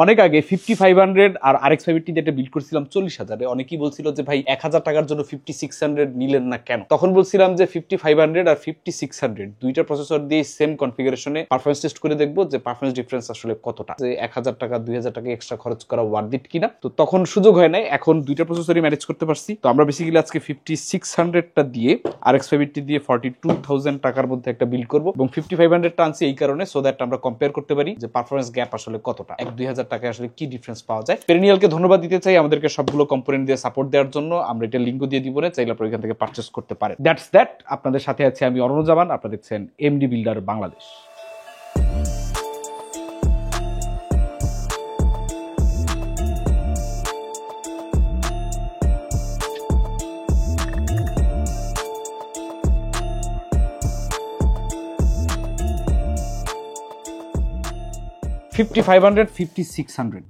অনেক আগে 5500 আর RX 580 দিয়ে একটা বিল্ড করছিলাম 40,000-এ। অনেকেই বলছিল যে ভাই 1000 টাকার জন্য 5600 নিলেন না কেন? তখন বলছিলাম যে 5500 আর 5600 দুইটা প্রসেসর দিয়ে সেম কনফিগারেশনে পারফরম্যান্স টেস্ট করে দেখবো যে পারফরম্যান্স ডিফারেন্স আসলে কতটা, যে 1000 টাকা 2000 টাকা এক্সট্রা খরচ করা ওয়ার্থ ইট কিনা। তো তখন সুযোগ হয় নাই, এখন দুইটা প্রসেসরই ম্যানেজ করতে পারছি। তো আমরা বেসিক্যালি আজকে 5600টা দিয়ে RX 580 দিয়ে 42,000 টাকার মধ্যে একটা বিল্ড করবো, এবং 5500টা আনছি এই কারণে সো দ্যাট আমরা কম্পেয়ার করতে পারি যে পারফরম্যান্স গ্যাপ আসলে কতটা, 1-2000 টাকায় আসলে কি ডিফারেন্স পাওয়া যায়। পেরিনিয়ালকে ধন্যবাদ দিতে চাই আমাদেরকে সবগুলো কম্পোনেন্ট দিয়ে সাপোর্ট দেওয়ার জন্য। আমরা এটা লিঙ্কও দিয়ে দিব না, চাইলে আপনারা এখান থেকে পারচেস করতে পারেন। That's that. আপনাদের সাথে আছে আমি অরুণজামান, আপনারা দেখছেন এমডি বিল্ডার বাংলাদেশ।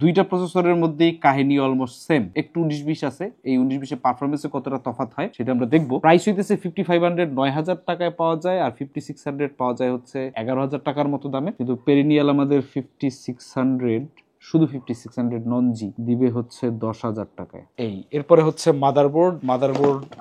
দুইটা প্রসেসরের মধ্যেই কাহিনী অলমোস্ট সেম, একটু 19-20 আছে। এই 19-20 পারফরমেন্সে কতটা তফাৎ হয় সেটা আমরা দেখবো। প্রাইস হইতেছে 5500 9,000 টাকায় পাওয়া যায়, আর 5600 পাওয়া যায় হচ্ছে 11,000 টাকার মতো দামে। কিন্তু পেরিনিয়াল আমাদের 5600 শুধু 5600 নন জি দিবে হচ্ছে 10,000 টাকায়। এরপরে হচ্ছে মাদারবোর্ড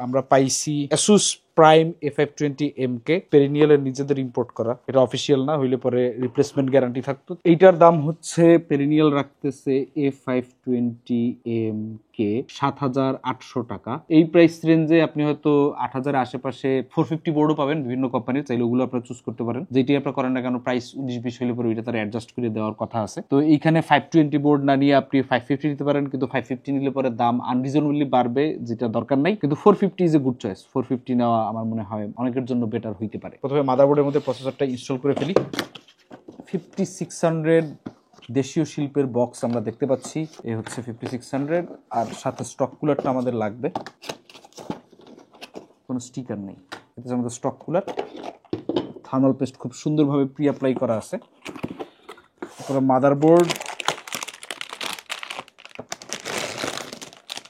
আমরা পাইছি Asus প্রাইম A520MK, পেরিনিয়ালের নিজেদের ইম্পোর্ট করা, এটা অফিসিয়াল না, হইলে পরে রিপ্লেসমেন্ট গ্যারান্টি থাকতো। এইটার দাম হচ্ছে পেরিনিয়াল রাখতেছে A520MK 7,800 টাকা। এই প্রাইস রেঞ্জে আপনি হয়তো 8,000 আশেপাশে 450 বোর্ডও পাবেন বিভিন্ন কোম্পানির, চাইলে ওগুলো আপনারা চুজ করতে পারেন। যেটাই আপনারা করেন না কেন, প্রাইস 19-20 হইলে পরে ওইটা তারা অ্যাডজাস্ট করে দেওয়ার কথা আছে। তো এইখানে 520 বোর্ড না নিয়ে আপনি 550 নিতে পারেন, কিন্তু 550 নিলে পরে দাম আনরিজনেবলি বাড়বে, যেটা দরকার নাই। কিন্তু 450 ইজ এ গুড চয়েস। 450 নেওয়া আমার মনে হয় অনেকের জন্য বেটার হইতে পারে। প্রথমে মাদারবোর্ডের মধ্যে প্রসেসরটা ইনস্টল করে ফেলি। 5600 দেশীয় শিল্পের বক্স আমরা দেখতে পাচ্ছি, এই হচ্ছে 5600, আর সাথে স্টক কুলারটা আমাদের লাগবে। কোনো স্টিকার নেই, এটা আমাদের স্টক কুলার। থার্মাল পেস্ট খুব সুন্দরভাবে প্রি অ্যাপ্লাই করা আছে। তারপরে মাদারবোর্ড,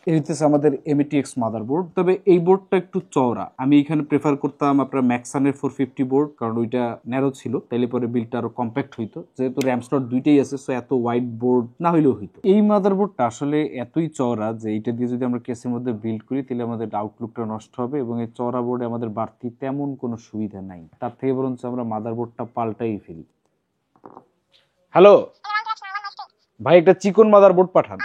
এই হচ্ছে আমাদের MATX মাদারবোর্ড। তবে এই বোর্ডটা একটু চওড়া, আমি এখানে প্রেফার করতাম আপনার ম্যাক্সানের 450 বোর্ড, কারণ ওইটা ন্যারো ছিল, তাইলে পরে বিলটা আরো কম্প্যাক্ট হইতো। যেহেতু র্যাম স্লট দুইটাই আছে, সো এত ওয়াইড বোর্ড না হইলেও হইতো। এই মাদারবোর্ডটা আসলে এতই চওড়া যে এইটা দিয়ে যদি আমরা কেসের মধ্যে বিল্ড করি তাহলে আমাদের আউটলুকটা নষ্ট হবে, এবং এই চওড়া বোর্ডে আমাদের বাড়তি তেমন কোনো সুবিধা নাই। তার থেকে বরঞ্চ আমরা মাদারবোর্ডটা পাল্টাই ফেলি। হ্যালো ভাই, একটা চিকন মাদারবোর্ড পাঠান।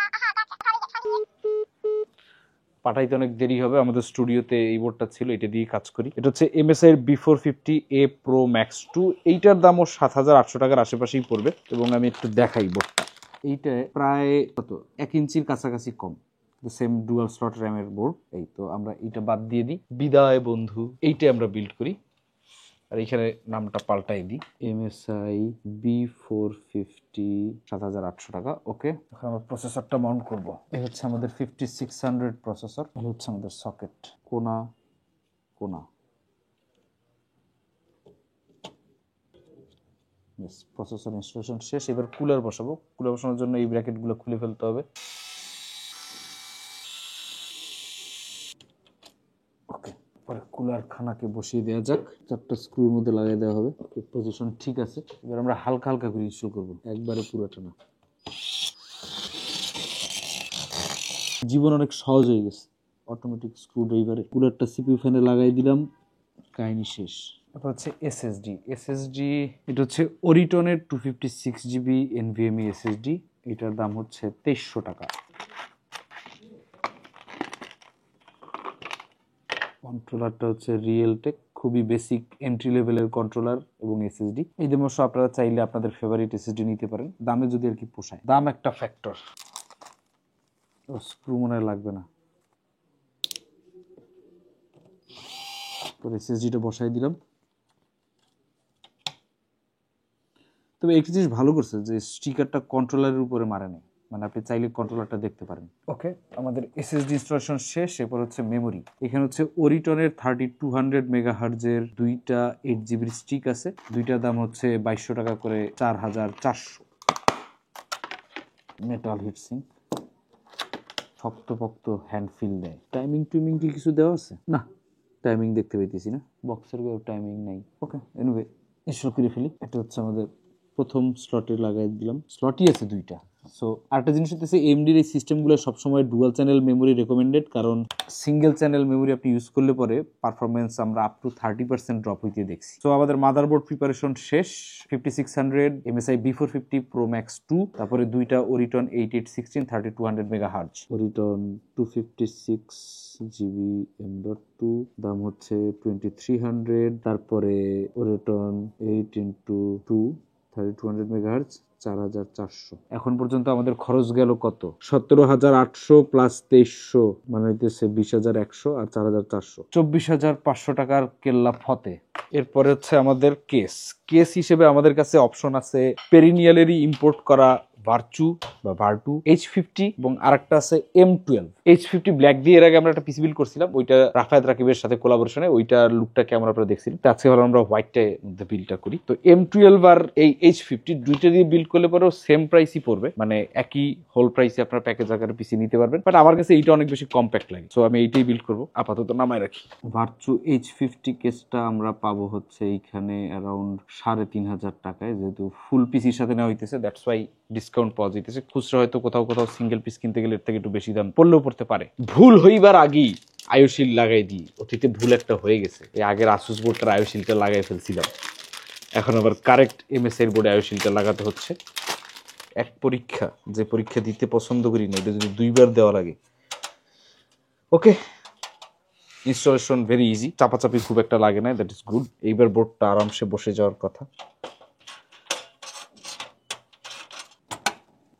পাঠাইতে অনেক দেরি হবে, আমাদের স্টুডিওতে এই বোর্ডটা ছিল, এটা দিয়ে কাজ করি। এটা হচ্ছে MSI এর B450A Pro Max 2। এইটার দামও 7,800 টাকার আশেপাশেই পড়বে, এবং আমি একটু দেখাই বোর্ডটা। এইটা প্রায় কত 1 ইঞ্চির কাছাকাছি কম, সেম ডুয়াল স্লট র্যামের বোর্ড। এই তো আমরা এইটা বাদ দিয়ে দিই, বিদায় বন্ধু। এইটা আমরা বিল্ড করি, আর এখানে নামটা পাল্টাই দিই, MSI B450 7,800 টাকা। ওকে, এখন আমরা প্রসেসরটা মাউন্ট করব। এই হচ্ছে আমাদের 5600 প্রসেসর, এই হচ্ছে আমাদের সকেট, কোনা কোনা। প্রসেসর ইনস্টলেশন শেষ। এবার কুলার বসাবো। কুলার বসানোর জন্য এই ব্র্যাকেটগুলো খুলে ফেলতে হবে। কুলার খানাকে বসিয়ে দেওয়া যাক, 4টা স্ক্রুর মধ্যে লাগিয়ে দেওয়া হবে। পজিশন ঠিক আছে। এবার আমরা হালকা হালকা করে ইনস্টল করবো, একবারে পুরোটা না। জীবন অনেক সহজ হয়ে গেছে অটোমেটিক স্ক্রু ড্রাইভারে। কুলারটা CPU ফ্যানে লাগাই দিলাম, কাহিনী শেষ। তারপর হচ্ছে SSD, এটা হচ্ছে ওরিটনের 256GB NVMe SSD। এটার দাম হচ্ছে 2300 টাকা। কন্ট্রোলারটা হচ্ছে রিয়েলটেক, খুবই বেসিক এন্ট্রি লেভেলের কন্ট্রোলার এবং SSD। এই অবশ্য আপনারা চাইলে আপনাদের ফেভারিট SSD নিতে পারেন, দামে যদি আর কি পোষায়। দাম একটা ফ্যাক্টর। স্ক্রু মনে লাগবে না। SSDটা বসাই দিলাম। তবে একটা জিনিস ভালো করছে যে স্টিকারটা কন্ট্রোলারের উপরে মারে নাই, মানে আপনি চাইলে কন্ট্রোলারটা দেখতে পারেন। ওকে, আমাদের SSD ইনস্টলেশন শেষ। এরপর হচ্ছে মেমোরি। এখানে হচ্ছে ওরিটনের 3200 মেগাহার্জের দুইটা 8GB স্টিক আছে। দুইটার দাম হচ্ছে 2200 টাকা করে, 4,400। মেটাল হিটসিঙ্ক, শক্তপোক্ত হ্যান্ড ফিল দেয়। টাইমিং টুইমিং কি কিছু দেওয়া আছে? না, টাইমিং দেখতে পাইতেছি না, বক্সের কেউ টাইমিং নাই। ওকে, এনিওয়ে ইনস্টল করে ফেলি। এটা হচ্ছে আমাদের প্রথম স্লটে লাগাই দিলাম। স্লটই আছে দুইটা, সো আরেকটা জিনিস হচ্ছে এমডির এই সিস্টেমগুলো সবসময় ডুয়াল চ্যানেল মেমোরি রেকমেন্ডেড, কারণ সিঙ্গেল চ্যানেল মেমোরি আপনি ইউজ করলে পরে পারফরমেন্স আমরা আপ টু 30% ড্রপ হইতে দেখছি। সো আমাদের মাদারবোর্ড প্রিপারেশন শেষ। 5600 MSI B450 Pro Max 2, তারপরে দুইটা Oriton 8816 3200 megahertz, Oriton 256GB M.2, দাম হচ্ছে 2300। তারপরে Oriton 8x2 3200 মেগাহার্জ 4400। এখন পর্যন্ত আমাদের খরচ গেল কত? 17,800 প্লাস 2300 মানে হইতেছে 20,100 আর 4,400, 24,500 টাকার কেল্লা ফতে। এরপরে হচ্ছে আমাদের কেস হিসেবে আমাদের কাছে অপশন আছে পেরিনিয়ালেরই ইম্পোর্ট করা ভার্চু বা ভার্টু H50 এবং আরেকটা আছে M12। H50 ব্ল্যাক দিয়ে এর আগে আমরা একটা পিসি বিল্ড করছিলাম, ওইটা রাফায়েত রাকিবের সাথে কোলাবোরেশনে, ওইটার লুকটা কেমন আপনারা দেখছিলেন। আজকে ভালো আমরা হোয়াইটটার মধ্যে বিল্ডটা করি। তো M12 আর এই H50 দুইটা দিয়ে বিল্ড করলে পরেও সেম প্রাইসই পড়বে, মানে একই হোল প্রাইসে আপনার প্যাকেজ আকারে পিসি নিতে পারবেন। বাট আমার কাছে এইটা অনেক বেশি কম্প্যাক্ট লাগে, সো আমি এইটাই বিল্ড করবো, আপাতত নামায় রাখি। ভার্চু H50 কেসটা আমরা পাবো হচ্ছে এইখানে অ্যারাউন্ড 3,500 টাকায়, যেহেতু ফুল পিসির সাথে নেওয়া হইতেছে, দ্যাটস ওয়াই ডিসকাউন্ট পাওয়া যাইতেছে। খুচরা হয়তো কোথাও সিঙ্গেল পিস কিনতে গেলে এর থেকে একটু বেশি দাম পড়লেও পড়তে পারে। ভুল হইবার আগেই আয়োশিল লাগাই দিই, অতীতে ভুল একটা হয়ে গেছে। এই আগের আসুস বোর্ডটার আয়োশিলটা লাগাই ফেলছিলাম, এখন আবার কারেক্ট MSI এর বোর্ডে আয়োশিলটা লাগাতে হচ্ছে। এক পরীক্ষা, যে পরীক্ষা দিতে পছন্দ করি না, এটা যদি 2বার দেওয়া লাগে। ওকে, ইনস্টলেশন ভেরি ইজি, চাপাচাপি খুব একটা লাগে না, দ্যাট ইজ গুড। এইবার বোর্ডটা আরামসে বসে যাওয়ার কথা।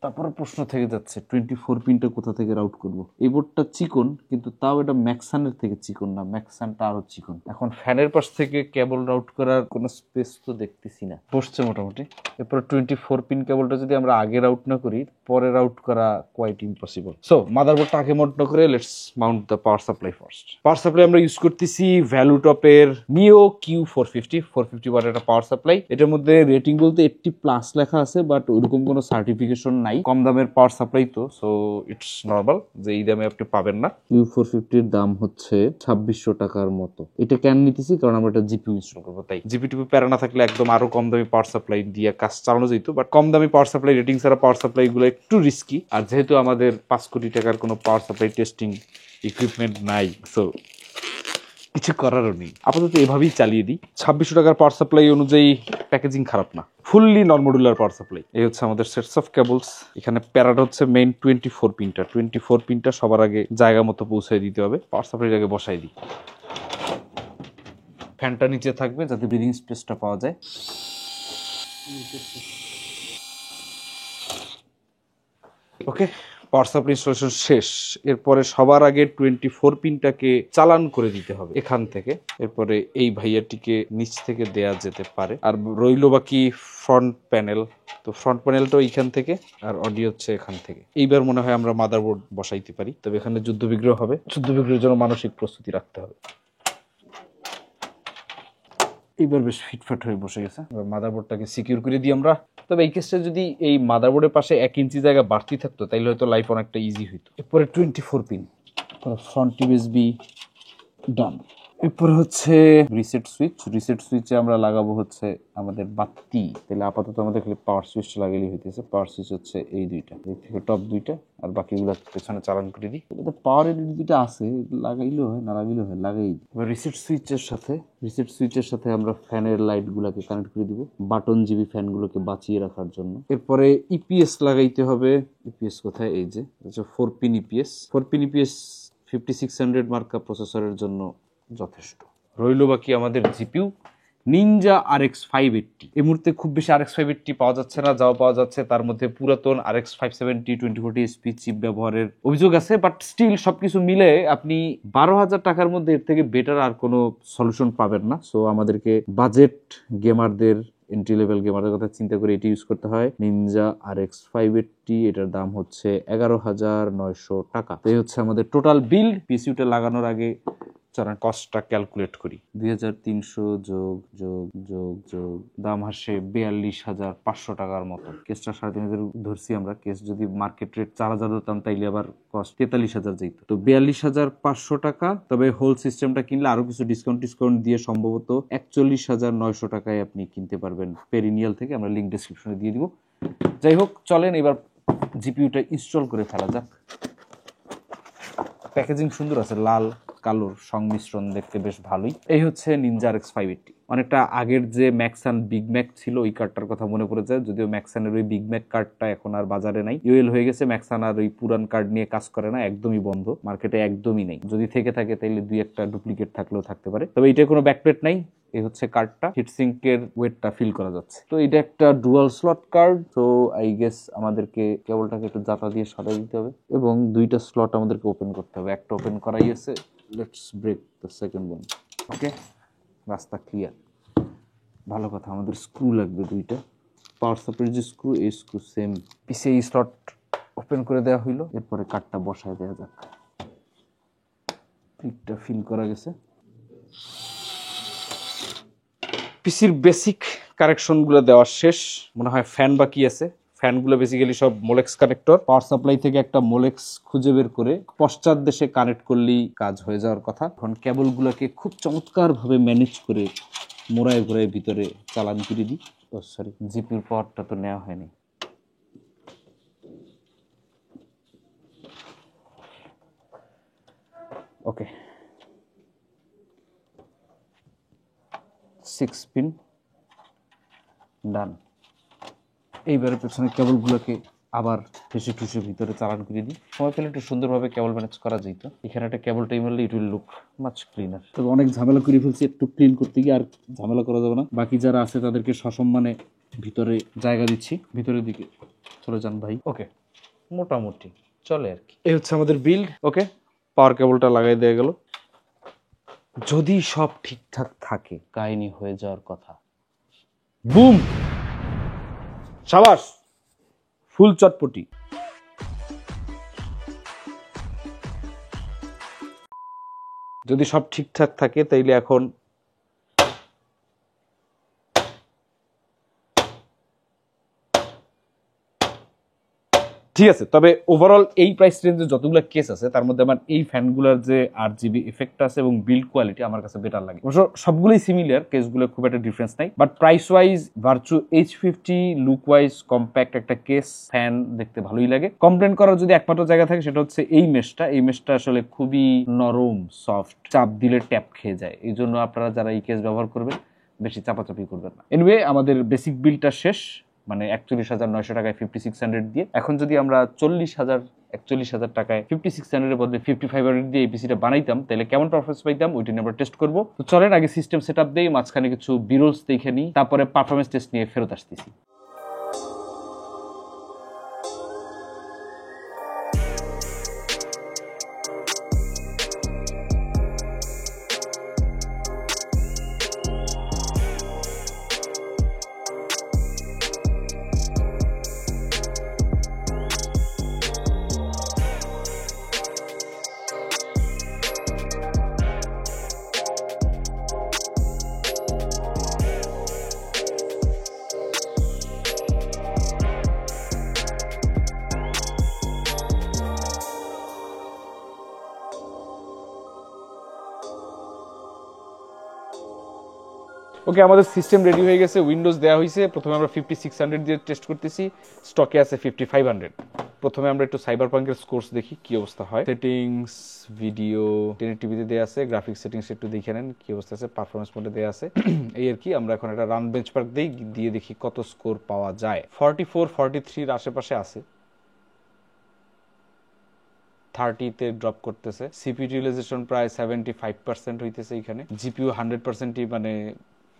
তারপরে প্রশ্ন থেকে যাচ্ছে 24 পিনটা কোথা থেকে রাউট করব। এই বোর্ডটা চিকন, কিন্তু তাও এটা ম্যাক্সানের থেকে চিকন না, ম্যাক্সানটা আরো চিকন। এখন ফ্যানের পাশ থেকে কেবল রাউট করার কোনো স্পেস তো দেখতেছি না, বসছে মোটামুটি। এরপর 24 পিন কেবলটা যদি আমরা আগে রাউট না করি, পরে রাউট করা কোয়াইট ইম্পসিবল। সো মাদারবোর্ডটা আগে মাউন্ট না করে let's Mount the power supply first. Power supply আমরা ইউজ করতেছি ভ্যালুটপের নিও Q450 450 ওয়াট একটা পাওয়ার সাপ্লাই। এটার মধ্যে রেটিং বলতে 80+ লেখা আছে, বাট ওইরকম কোনো সার্টিফিকেশন নাই। কম দামের পাওয়ার সাপ্লাই তো, সো ইটস নর্মাল যে এই দামে আপনি পাবেন না। Q450 এর দাম হচ্ছে 2600 টাকার মতো। এটা কেন নিতেছি? কারণ আমরা এটা জিপিইউ ইনস্টল করবো, তাই জিপিটিপি প্যারা না থাকলে একদম আরো কম দামি পাওয়ার সাপ্লাই দিয়ে কাজ চালানো যেত, বাট কম দামি পাওয়ার সাপ্লাই রেটিং ছাড়া পাওয়ার সাপ্লাই গুলো একটু রিস্কি। আর যেহেতু আমাদের 5 কোটি টাকার কোনো পাওয়ার সাপ্লাই টেস্টিং ইকুইপমেন্ট নাই, সো কিছু করারও নেই, আপাতত এভাবেই চালিয়ে দিই। 2600 টাকার পাওয়ার সাপ্লাই অনুযায়ী প্যাকেজিং খারাপ না, ফুললি নন-মডুলার পাওয়ার সাপ্লাই। এই হচ্ছে আমাদের সেটস অফ কেবলস। এখানে প্যারাটা হচ্ছে মেইন 24 পিনটা। 24 পিনটা সবার আগে জায়গা মতো পৌঁছায় দিতে হবে। পাওয়ার সাপ্লাই আগে বসাই দিই। ফ্যানটা নিচে থাকবে যাতে ব্রিদিং স্পেসটা পাওয়া যায়। ওকে, পাওয়ার সাপ্লাই ইনস্টলেশন শেষ। এরপরে সবার আগে 24 পিনটাকে চালান করে দিতে হবে এখান থেকে। এরপরে এই ভাইয়াটিকে নিচ থেকে দেয়া যেতে পারে। আর রইল বাকি ফ্রন্ট প্যানেল। তো ফ্রন্ট প্যানেলটা এইখান থেকে, আর অডিও হচ্ছে এখান থেকে। এইবার মনে হয় আমরা মাদারবোর্ড বসাইতে পারি, তবে এখানে যুদ্ধ বিগ্রহ হবে। যুদ্ধ বিগ্রহের জন্য মানসিক প্রস্তুতি রাখতে হবে। এইবার বেশ ফিটফাট হয়ে বসে গেছে। এবার মাদারবোর্ডটাকে সিকিউর করে দিই আমরা। তবে এই কেসটা যদি এই মাদারবোর্ডের পাশে 1 ইঞ্চি জায়গা বাড়তি থাকতো, তাইলে হয়তো লাইফ অনেকটা ইজি হইতো। এরপরে 24 পিন ফ্রন্ট ইউএসবি ডান। এরপরে হচ্ছে রিসেট সুইচ। রিসেট সুইচে আমরা লাগাবো হচ্ছে আমাদের বাতি। তাহলে আপাতত আমাদের খালি পাওয়ার সুইচটা লাগাইলেই হইতেছে। পাওয়ার সুইচ হচ্ছে এই দুইটা, এই থেকে টপ দুইটা, আর বাকিগুলো পেছনে চালান করে দিই। এটা পাওয়ার এলইডি দুইটা আছে, লাগাইলেও হয় না লাগাইলেও হয়, লাগাই দিই। এবার রিসেট সুইচের সাথে আমরা ফ্যানের লাইট গুলাকে কানেক্ট করে দিব, বাটন জিবি ফ্যানগুলোকে বাঁচিয়ে রাখার জন্য। এরপরে ইপিএস লাগাইতে হবে। ইপিএস কোথায়? এই যে 4 পিন ইপিএস। 4 পিন ইপিএস 5600 মার্কা প্রসেসরের জন্য যথেষ্ট। রইল বাকি আমাদের জিপিইউ নিনজা RX 580। এই মুহূর্তে খুব বেশি RX 580 পাওয়া যাচ্ছে না, যাও পাওয়া যাচ্ছে তার মধ্যে পুরাতন RX 570 2040 SP চিপ ব্যবহারের অভিযোগ আছে। বাট স্টিল সবকিছু মিলে আপনি 12,000 টাকার মধ্যে এর থেকে বেটার আর কোনো সলিউশন পাবেন না। সো আমাদেরকে বাজেট গেমারদের, এন্ট্রি লেভেল গেমারের কথা চিন্তা করে এটি ইউজ করতে হয়, নিনজা RX 580। এটার দাম হচ্ছে 11,900 টাকা। এই হচ্ছে আমাদের টোটাল বিল। পিসিউটা লাগানোর আগে চলেন কস্টটা ক্যালকুলেট করি। 2300 যোগ যোগ যোগ যোগ দাম আসে 42,500 টাকার মতো। কেসটা 3,500 ধরছি আমরা। কেস যদি মার্কেট রেট 4,000 ধরতাম তাইলে আবার কস্ট 43,000 যেত। তো 42,500 টাকা। তবে হোল সিস্টেমটা কিনলে আরো কিছু ডিসকাউন্ট দিয়ে সম্ভবত 41,900 টাকায় আপনি কিনতে পারবেন পেরিনিয়াল থেকে। আমরা লিঙ্ক ডেসক্রিপশনে দিয়ে দিব। যাই হোক, চলেন এবার জিপিইউটা ইনস্টল করে ফেলা যাক। প্যাকেজিং সুন্দর আছে, লাল কালোর সংমিশ্রণ, দেখতে বেশ ভালোই। এই হচ্ছে নিনজা RX 580। অনেকটা আগের যে ম্যাক্সান বিগ ম্যাক ছিল ওই কার্ডটার কথা মনে পড়ে যায়, যদিও ম্যাক্সানের ওই বিগ ম্যাক কার্ডটা এখন আর বাজারে নাই, ইউএল হয়ে গেছে। ম্যাক্সান আর ওই পুরান কার্ড নিয়ে কাজ করে না, একদমই বন্ধ, মার্কেটে একদমই নেই। যদি থেকে থাকে তাইলে দুই একটা ডুপ্লিকেট থাকলেও থাকতে পারে। তবে এটা কোনো ব্যাকপ্লেট নাই। এই হচ্ছে কার্ডটা, হিটসিঙ্কের ওয়েটটা ফিল করা যাচ্ছে। তো এটা একটা ডুয়াল স্লট কার্ড, তো আই গেস আমাদেরকে কেবলটাকে একটু জাতা দিয়ে সাজাই দিতে হবে এবং দুইটা স্লট আমাদেরকে ওপেন করতে হবে। একটা ওপেন করাই আছে, let's break the second one. Okay, রাস্তা ক্লিয়ার। ভালো কথা, আমাদের স্ক্রু লাগবে দুইটা, পাওয়ার সাপ্লাইয়ের যে স্ক্রু, এই স্ক্রু সেম পিছে এই স্লট ওপেন করে দেওয়া হইলো। এরপরে কার্ডটা বসায় দেওয়া যাক। পিকটা ফিল করা গেছে। পিসির বেসিক কারেকশনগুলো দেওয়া শেষ, মনে হয় ফ্যান বাকি আছে। ফ্যানগুলো বেসিক্যালি সব মোলেক্স কানেক্টর। পাওয়ার সাপ্লাই থেকে একটা মোলেক্স খুঁজে বের করে পশ্চাৎ দেশে কানেক্ট করলেই কাজ হয়ে যাওয়ার কথা। এখন কেবলগুলোকে খুব চমৎকারভাবে ম্যানেজ করে মোড়ায় ঘোরায় ভিতরে চালান করে দিই। ও সরি, জিপির পাওয়ারটা তো নেওয়া হয়নি। ওকে, 6 পিন ডান। এইবারে পেছনে কেবলগুলোকে আবার ঠেসে ঠুসে ভিতরে চালান করে দিই। সময় পেলে একটু সুন্দরভাবে কেবল ম্যানেজ করা যেত। এখানে একটা কেবল টাই মারলে it will look much cleaner. তবে অনেক ঝামেলা করে ফেলছি, একটু ক্লিন করতে গিয়ে আর ঝামেলা করা যাবে না। বাকি যারা আছে তাদেরকে সসম্মানে ভিতরে জায়গা দিচ্ছি, ভিতরের দিকে চলে যান ভাই। ওকে, মোটামুটি চলে আর কি। এই হচ্ছে আমাদের বিল্ড। ওকে, পাওয়ার কেবলটা লাগাই দেওয়া গেল। যদি সব ঠিকঠাক থাকে কাহিনী হয়ে যাওয়ার কথা। বুম, সাবাস, ফুল চটপটি। যদি সব ঠিকঠাক থাকে তাইলে এখন ঠিক আছে। তবে ওভারঅল এই প্রাইস রেঞ্জে যতগুলো কেস আছে তার মধ্যে আমার এই ফ্যানগুলোর যে RGB ইফেক্ট আছে এবং বিল্ড কোয়ালিটি আমার কাছে বেটার লাগে। অবশ্য সবগুলোই সিমিলার, কেসগুলো খুব একটা ডিফারেন্স নাই, but price wise virtue H50 look wise compact একটা কেস ফ্যান দেখতে ভালোই লাগে। কমপ্লেন করার যদি একমাত্র জায়গা থাকে সেটা হচ্ছে এই মেশটা। এই মেশটা আসলে খুবই নরম, সফট, চাপ দিলে ট্যাপ খেয়ে যায়। এই জন্য আপনারা যারা এই কেস ব্যবহার করবেন বেশি চাপাচাপি করবেন না। এনিওয়ে, আমাদের বেসিক বিলটা শেষ, মানে 41,900 টাকায় 5600 দিয়ে। এখন যদি আমরা 41,000 টাকায় 5600 এর বদলে 5500 দিয়ে এই পিসিটা বানাইতাম তাহলে কেমন পারফরমেন্স পাইতাম ওইটা নিয়ে আমরা টেস্ট করবো। তো চলেন আগে সিস্টেম সেটআপ দেই, মাঝখানে কিছু বিরলস দেখে নিই, তারপরে পারফরমেন্স টেস্ট নিয়ে ফেরত আসতেছি। ওকে, আমাদের সিস্টেম রেডি হয়ে গেছে, উইন্ডোজ দেওয়া হয়েছে। প্রথমে আমরা 5600 দিয়ে টেস্ট করতেছি, স্টকে আছে 5500। প্রথমে আমরা একটু সাইবারপাঙ্কের স্কোরস দেখি কি অবস্থা হয়। সেটিংস, ভিডিও, টিভিতে দেওয়া আছে, গ্রাফিক্স সেটিংস একটু দেখে নেন কি অবস্থা আছে, পারফরমেন্স মোডে দেওয়া আছে। এই আর কি। আমরা এখন একটা রান বেঞ্চমার্ক দিই, দিয়ে দেখি কত স্কোর পাওয়া যায়। 44, 43 এর আশেপাশে আছে, 30-তে ড্রপ করতেছে। সিপিইউ ইউটিলাইজেশন প্রায় 75% হইতেছে এখানে। জিপিইউ 100%ই মানে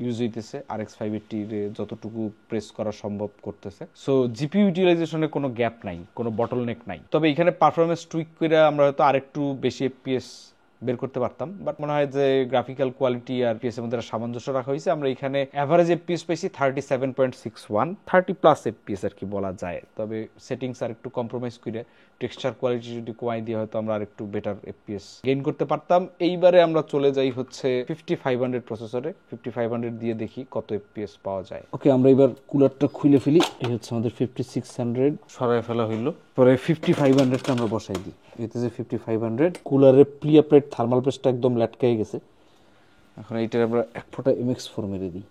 ইউজ হইতেছে, RX 580 রে যতটুকু প্রেস করা সম্ভব করতেছে। সো জিপিইউ ইউটিলাইজেশনে কোনো গ্যাপ নাই, কোনো বটলনেক নাই। তবে এখানে পারফরমেন্স টুইক করে আমরা হয়তো আরেকটু বেশি FPS বের করতে পারতাম, বাট মনে হয় যে গ্রাফিক্যাল কোয়ালিটি আর পিএস এর মধ্যে সামঞ্জস্য রাখা হয়েছে। আমরা এখানে অ্যাভারেজ FPS পাইছি 37.61, 30+ FPS আর কি বলা যায়। তবে সেটিংস আর একটু কম্প্রোমাইজ করে টেক্সচার কোয়ালিটি যদি কমাই দিয়ে হয়তো আমরা আরেকটু বেটার FPS গেইন করতে পারতাম। এইবারে আমরা চলে যাই হচ্ছে 5500 প্রসেসরে। 5500 দিয়ে দেখি কত FPS পাওয়া যায়। ওকে, আমরা এবার কুলারটা খুলে ফেলি। এই হচ্ছে আমাদের 5600 সরাই ফেলা হইলো। পরে 5500টা আমরা বসাই দিই। এতে যে 5500 কুলারের প্রি অ্যাপ্লাইড থার্মাল পেস্টটা একদম ল্যাটকাই গেছে। এখন এইটার আমরা এক ফোঁটা MX4 মেরে দিই।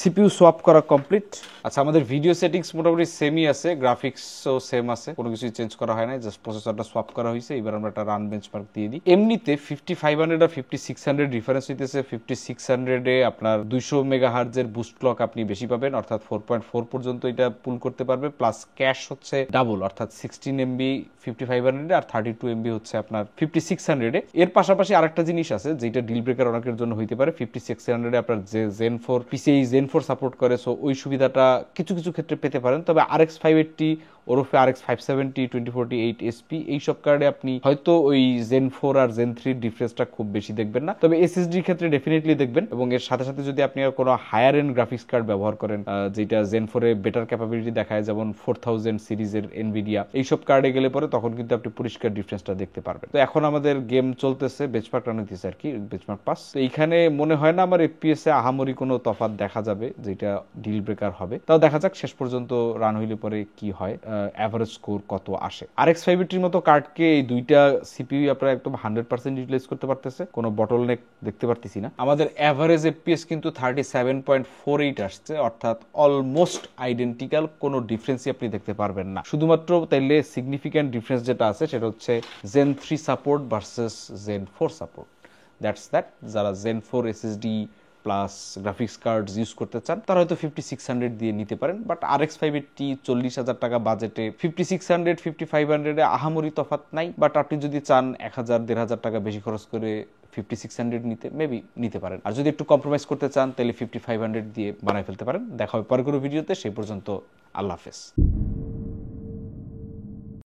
সিপিইউ সোয়াপ করা কমপ্লিট। আচ্ছা, আমাদের ভিডিও সেটিংস মোটামুটি সেমই আছে, গ্রাফিক্সও সেম আছে, কোনো কিছু চেঞ্জ করা হয় না, জাস্ট প্রসেসরটা সোয়াপ করা হয়েছে। এবার আমরা একটা রান বেঞ্চমার্ক দিয়ে দিই। এমনিতে 5500 আর 5600 ডিফারেন্স হইতেছে। 5600 এ আপনার 200 মেগাহার্জের বুস্ট ক্লক আপনি বেশি পাবেন, অর্থাৎ 4.4 পর্যন্ত এটা পুল করতে পারবে, প্লাস ক্যাশ হচ্ছে ডাবল, অর্থাৎ 16 এমবি 5500 আর 32 এমবি হচ্ছে আপনার 5600 এ। এর পাশাপাশি আরেকটা জিনিস আছে যেটা ডিল ব্রেকার অনেকের জন্য হইতে পারে। 5600 এ আপনার যে জেন 4 পিসিআই জেন 4 সাপোর্ট করে, সো ওই সুবিধাটা কিছু কিছু ক্ষেত্রে পেতে পারেন। তবে RX 580 ওরফে RX 570 2048 এসপি এইসব কার্ডে আপনি হয়তো ওই জেন 4 আর জেন 3 ডিফারেন্সটা খুব বেশি দেখবেন না, তবে এসএসডির ক্ষেত্রে ডেফিনেটলি দেখবেন। এবং এর সাথে সাথে যদি আপনি কোনো হায়ার এন্ড গ্রাফিক্স কার্ড ব্যবহার করেন যেটা জেন 4 এ বেটার ক্যাপাবিলিটি দেখায়, যেমন 4000 সিরিজের এনভিডিয়া, এইসব কার্ডে গেলে পরে তখন কিন্তু আপনি পরিষ্কার ডিফারেন্সটা দেখতে পারবেন। তো এখন আমাদের গেম চলতেছে, বেঞ্চমার্ক রান হইতেছে আর কি, বেঞ্চমার্ক পাস। তো এইখানে মনে হয় না আমার এফপিএস এ আহামরি কোনো তফাৎ দেখা যাবে যেটা ডিল ব্রেকার হবে। তাও দেখা যাক শেষ পর্যন্ত রান হইলে পরে কি হয়, এভারেজ স্কোর কত আসে। RX 580 মতো কার্ডকে এই দুইটা সিপিইউ আপনারা একদম 100% ইউটিলাইজ করতে পারতেছে, কোনো বটলনেক দেখতে পারতেছি না। আমাদের এভারেজ এফপিএস কিন্তু 37.48 আসছে, অর্থাৎ অলমোস্ট আইডেন্টিক্যাল, কোনো ডিফারেন্সই আপনি দেখতে পারবেন না। শুধুমাত্র তাইলে সিগনিফিক্যান্ট ডিফারেন্স যেটা আছে সেটা হচ্ছে gen 3 support versus gen 4 support. That's that. যারা gen 4 SSD plus graphics card use করতে চান তারা হয়তো 5600 দিয়ে নিতে পারেন, বাট RX 580 40,000 টাকা বাজেটে 5600 5500 এ আহামরি তফাৎ নাই। বাট আপনি যদি চান 1000-1500 টাকা বেশি খরচ করে 5600 নিতে, মেবি নিতে পারেন। আর যদি একটু কম্প্রোমাইজ করতে চান তাহলে 5500 দিয়ে বানাই ফেলতে পারেন। দেখা হবে পরের কোনো ভিডিওতে, সেই পর্যন্ত আল্লাহ হাফেজ।